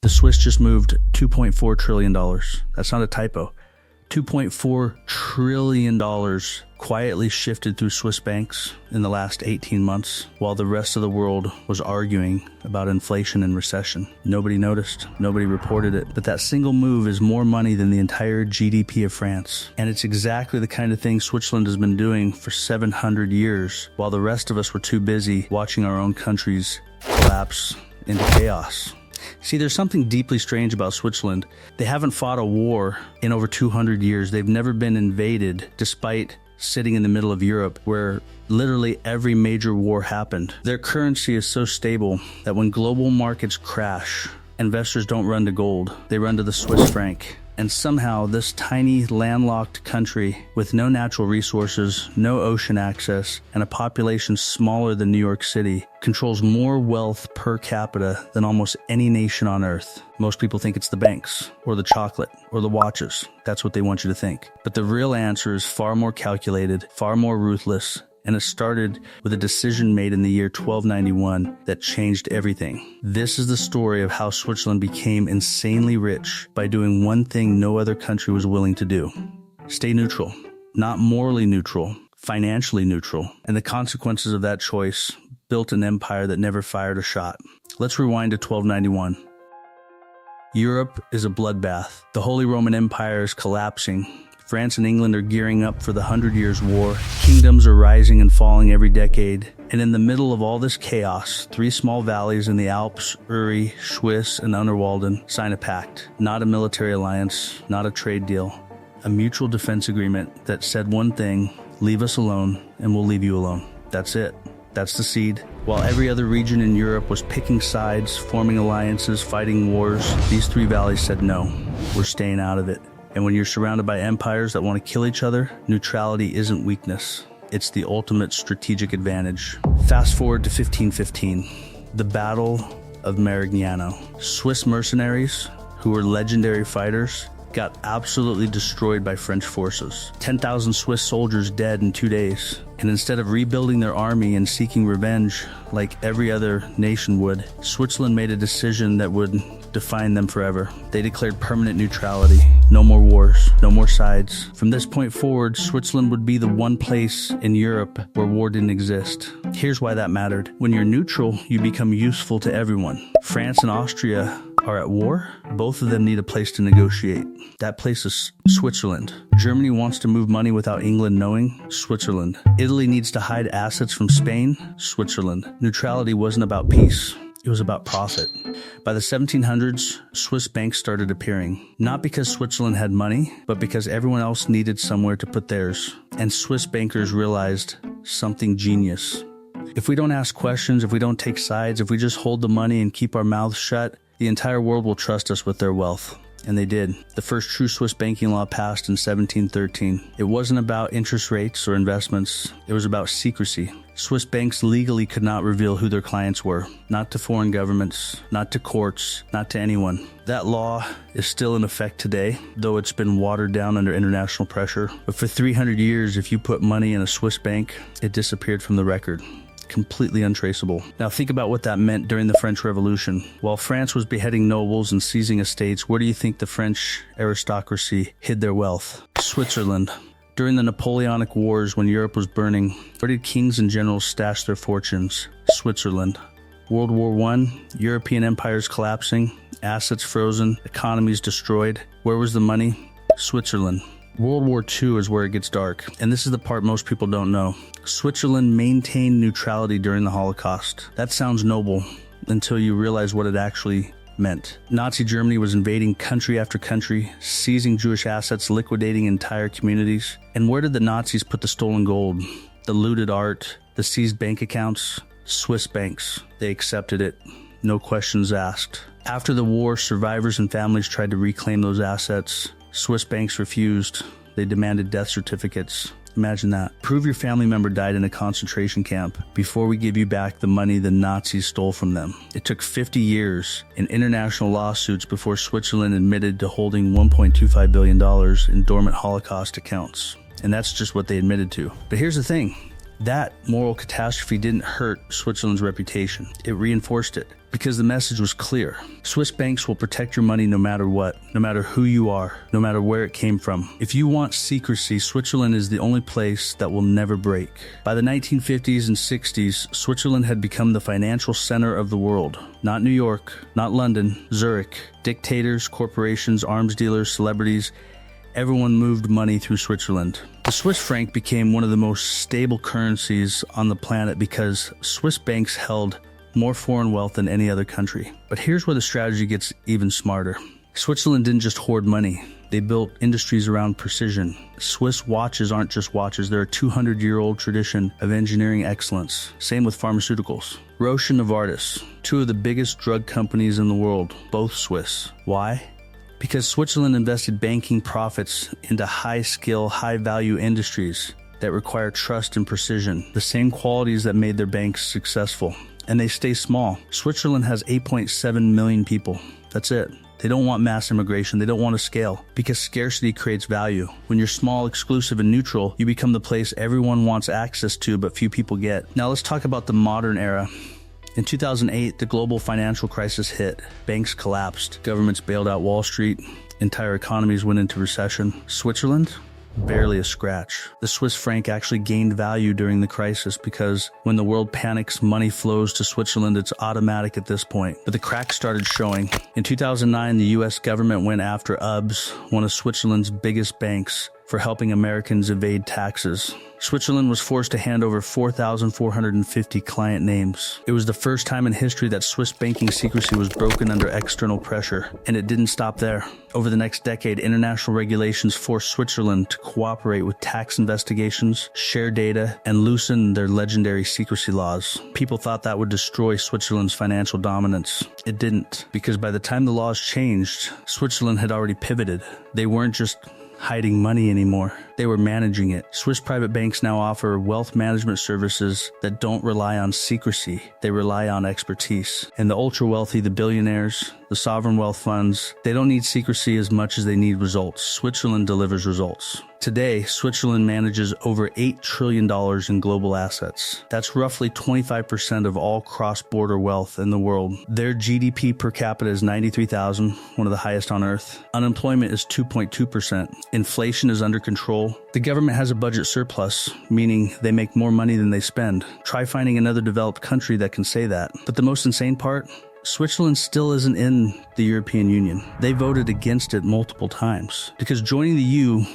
The Swiss just moved $2.4 trillion. That's not a typo. $2.4 trillion quietly shifted through Swiss banks in the last 18 months, while the rest of the world was arguing about inflation and recession. Nobody noticed. Nobody reported it. But that single move is more money than the entire GDP of France. And it's exactly the kind of thing Switzerland has been doing for 700 years, while the rest of us were too busy watching our own countries collapse into chaos. See, there's something deeply strange about Switzerland. They haven't fought a war in over 200 years. They've never been invaded, despite sitting in the middle of Europe, where literally every major war happened. Their currency is so stable that when global markets crash, investors don't run to gold. They run to the Swiss franc. And somehow this tiny landlocked country with no natural resources, no ocean access, and a population smaller than New York City controls more wealth per capita than almost any nation on earth. Most people think it's the banks or the chocolate or the watches. That's what they want you to think. But the real answer is far more calculated, far more ruthless, and it started with a decision made in the year 1291 that changed everything. This is the story of how Switzerland became insanely rich by doing one thing no other country was willing to do. Stay neutral. Not morally neutral, financially neutral. And the consequences of that choice built an empire that never fired a shot. Let's rewind to 1291. Europe is a bloodbath. The Holy Roman Empire is collapsing. France and England are gearing up for the 100 Years' War. Kingdoms are rising and falling every decade. And in the middle of all this chaos, 3 small valleys in the Alps, Uri, Schwyz, and Unterwalden, sign a pact. Not a military alliance, not a trade deal. A mutual defense agreement that said one thing: leave us alone and we'll leave you alone. That's it. That's the seed. While every other region in Europe was picking sides, forming alliances, fighting wars, these 3 valleys said no, we're staying out of it. And when you're surrounded by empires that want to kill each other, neutrality isn't weakness. It's the ultimate strategic advantage. Fast forward to 1515, the Battle of Marignano. Swiss mercenaries, who were legendary fighters, got absolutely destroyed by French forces. 10,000 Swiss soldiers dead in 2 days. And instead of rebuilding their army and seeking revenge like every other nation would, Switzerland made a decision that would define them forever. They declared permanent neutrality. No more wars, no more sides. From this point forward, Switzerland would be the one place in Europe where war didn't exist. Here's why that mattered. When you're neutral, you become useful to everyone. France and Austria are at war. Both of them need a place to negotiate. That place is Switzerland. Germany wants to move money without England knowing. Switzerland. Italy needs to hide assets from Spain. Switzerland. Neutrality wasn't about peace. It was about profit. By the 1700s, Swiss banks started appearing. Not because Switzerland had money, but because everyone else needed somewhere to put theirs. And Swiss bankers realized something genius. If we don't ask questions, if we don't take sides, if we just hold the money and keep our mouths shut, the entire world will trust us with their wealth. And they did. The first true Swiss banking law passed in 1713. It wasn't about interest rates or investments. It was about secrecy. Swiss banks legally could not reveal who their clients were. Not to foreign governments, not to courts, not to anyone. That law is still in effect today, though it's been watered down under international pressure. But for 300 years, if you put money in a Swiss bank, it disappeared from the record. Completely untraceable. Now think about what that meant during the French Revolution. While France was beheading nobles and seizing estates, where do you think the French aristocracy hid their wealth? Switzerland. During the Napoleonic Wars, when Europe was burning, where did kings and generals stash their fortunes? Switzerland. World War I, European empires collapsing, assets frozen, economies destroyed. Where was the money? Switzerland. World War II is where it gets dark, and this is the part most people don't know. Switzerland maintained neutrality during the Holocaust. That sounds noble until you realize what it actually meant. Nazi Germany was invading country after country, seizing Jewish assets, liquidating entire communities. And where did the Nazis put the stolen gold, the looted art, the seized bank accounts? Swiss banks. They accepted it. No questions asked. After the war, survivors and families tried to reclaim those assets. Swiss banks refused. They demanded death certificates. Imagine that. Prove your family member died in a concentration camp before we give you back the money the Nazis stole from them. It took 50 years in international lawsuits before Switzerland admitted to holding $1.25 billion in dormant Holocaust accounts. And that's just what they admitted to. But here's the thing. That moral catastrophe didn't hurt Switzerland's reputation. It reinforced it. because the message was clear. Swiss banks will protect your money no matter what, no matter who you are, no matter where it came from. If you want secrecy, Switzerland is the only place that will never break. By the 1950s and 60s, Switzerland had become the financial center of the world. Not New York, not London, Zurich. Dictators, corporations, arms dealers, celebrities, everyone moved money through Switzerland. The Swiss franc became one of the most stable currencies on the planet because Swiss banks held more foreign wealth than any other country. But here's where the strategy gets even smarter. Switzerland didn't just hoard money. They built industries around precision. Swiss watches aren't just watches. They're a 200-year-old tradition of engineering excellence. Same with pharmaceuticals. Roche and Novartis, two of the biggest drug companies in the world, both Swiss. Why? Because Switzerland invested banking profits into high-skill, high-value industries that require trust and precision, the same qualities that made their banks successful. And they stay small. Switzerland has 8.7 million people. That's it. They don't want mass immigration. They don't want to scale because scarcity creates value. When you're small, exclusive, and neutral, you become the place everyone wants access to, but few people get. Now let's talk about the modern era. In 2008, the global financial crisis hit. Banks collapsed. Governments bailed out Wall Street. Entire economies went into recession. Switzerland? Barely a scratch. The Swiss franc actually gained value during the crisis because when the world panics, money flows to Switzerland. It's automatic at this point. But the cracks started showing. In 2009, the US government went after UBS, one of Switzerland's biggest banks, for helping Americans evade taxes. Switzerland was forced to hand over 4,450 client names. It was the first time in history that Swiss banking secrecy was broken under external pressure, and it didn't stop there. Over the next decade, international regulations forced Switzerland to cooperate with tax investigations, share data, and loosen their legendary secrecy laws. People thought that would destroy Switzerland's financial dominance. It didn't, because by the time the laws changed, Switzerland had already pivoted. They weren't just hiding money anymore. They were managing it. Swiss private banks now offer wealth management services that don't rely on secrecy. They rely on expertise. And the ultra wealthy, the billionaires, the sovereign wealth funds, they don't need secrecy as much as they need results. Switzerland delivers results. Today, Switzerland manages over $8 trillion in global assets. That's roughly 25% of all cross-border wealth in the world. Their GDP per capita is $93,000, one of the highest on earth. Unemployment is 2.2%. Inflation is under control. The government has a budget surplus, meaning they make more money than they spend. Try finding another developed country that can say that. But the most insane part? Switzerland still isn't in the European Union. They voted against it multiple times because joining the EU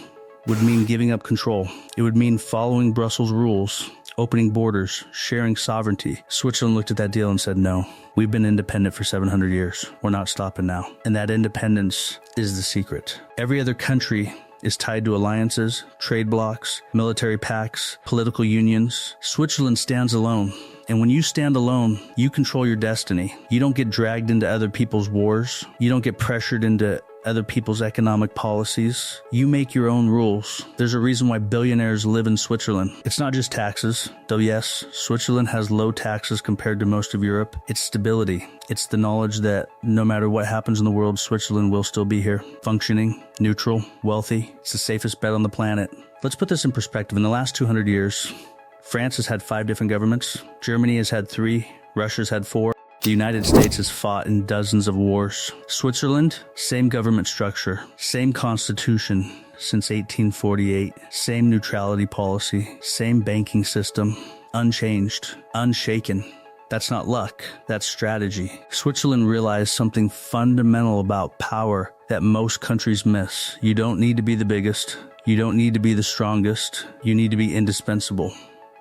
would mean giving up control. It would mean following Brussels rules, opening borders, sharing sovereignty. Switzerland looked at that deal and said, no, we've been independent for 700 years. We're not stopping now. And that independence is the secret. Every other country is tied to alliances, trade blocs, military pacts, political unions. Switzerland stands alone. And when you stand alone, you control your destiny. You don't get dragged into other people's wars. You don't get pressured into other people's economic policies. You make your own rules. There's a reason why billionaires live in Switzerland. It's not just taxes, though yes, Switzerland has low taxes compared to most of Europe. It's stability. It's the knowledge that no matter what happens in the world, Switzerland will still be here, functioning, neutral, wealthy. It's the safest bet on the planet. Let's put this in perspective. In the last 200 years, France has had 5 different governments. Germany has had 3. Russia's had 4. The United States has fought in dozens of wars. Switzerland, same government structure, same constitution since 1848, same neutrality policy, same banking system, unchanged, unshaken. That's not luck, that's strategy. Switzerland realized something fundamental about power that most countries miss. You don't need to be the biggest. You don't need to be the strongest. You need to be indispensable.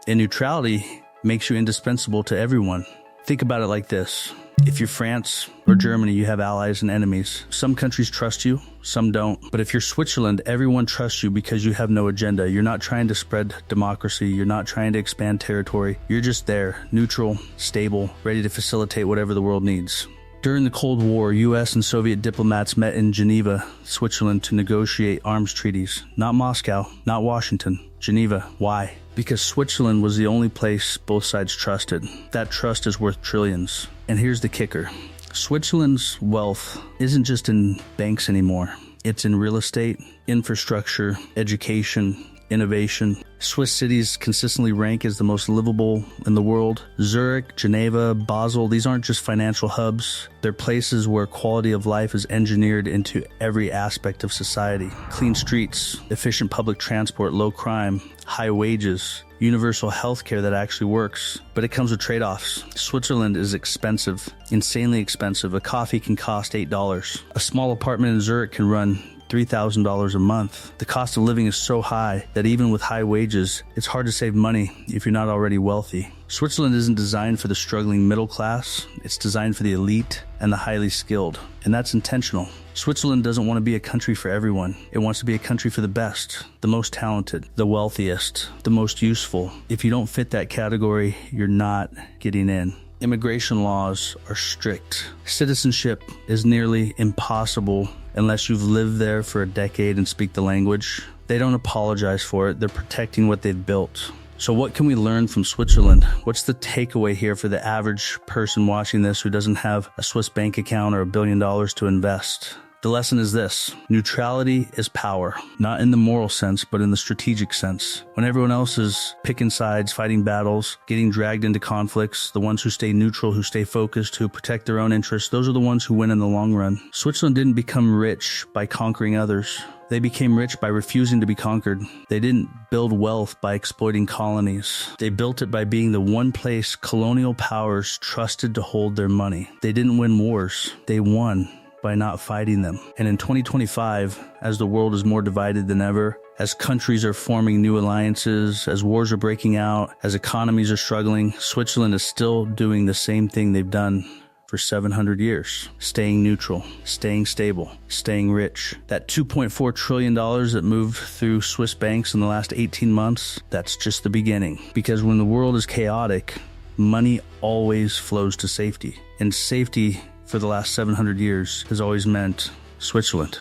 And neutrality makes you indispensable to everyone. Think about it like this. If you're France or Germany, you have allies and enemies. Some countries trust you, some don't. But if you're Switzerland, everyone trusts you because you have no agenda. You're not trying to spread democracy. You're not trying to expand territory. You're just there, neutral, stable, ready to facilitate whatever the world needs. During the Cold War, U.S. and Soviet diplomats met in Geneva, Switzerland, to negotiate arms treaties. Not Moscow, not Washington, Geneva. Why? Because Switzerland was the only place both sides trusted. That trust is worth trillions. And here's the kicker. Switzerland's wealth isn't just in banks anymore. It's in real estate, infrastructure, education, innovation. Swiss cities consistently rank as the most livable in the world. Zurich, Geneva, Basel, these aren't just financial hubs. They're places where quality of life is engineered into every aspect of society. Clean streets, efficient public transport, low crime, high wages, universal health care that actually works. But it comes with trade-offs. Switzerland is expensive, insanely expensive. A coffee can cost $8. A small apartment in Zurich can run $3,000 a month. The cost of living is so high that even with high wages, it's hard to save money if you're not already wealthy. Switzerland isn't designed for the struggling middle class. It's designed for the elite and the highly skilled. And that's intentional. Switzerland doesn't want to be a country for everyone. It wants to be a country for the best, the most talented, the wealthiest, the most useful. If you don't fit that category, you're not getting in. Immigration laws are strict. Citizenship is nearly impossible unless you've lived there for a decade and speak the language. They don't apologize for it. They're protecting what they've built. So what can we learn from Switzerland? What's the takeaway here for the average person watching this who doesn't have a Swiss bank account or $1 billion to invest? The lesson is this: neutrality is power, not in the moral sense, but in the strategic sense. When everyone else is picking sides, fighting battles, getting dragged into conflicts, the ones who stay neutral, who stay focused, who protect their own interests, those are the ones who win in the long run. Switzerland didn't become rich by conquering others. They became rich by refusing to be conquered. They didn't build wealth by exploiting colonies. They built it by being the one place colonial powers trusted to hold their money. They didn't win wars. They won by not fighting them. And in 2025, as the world is more divided than ever, as countries are forming new alliances, as wars are breaking out, as economies are struggling, Switzerland is still doing the same thing they've done for 700 years, staying neutral, staying stable, staying rich. That $2.4 trillion that moved through Swiss banks in the last 18 months, that's just the beginning. Because when the world is chaotic, money always flows to safety. And safety for the last 700 years has always meant Switzerland.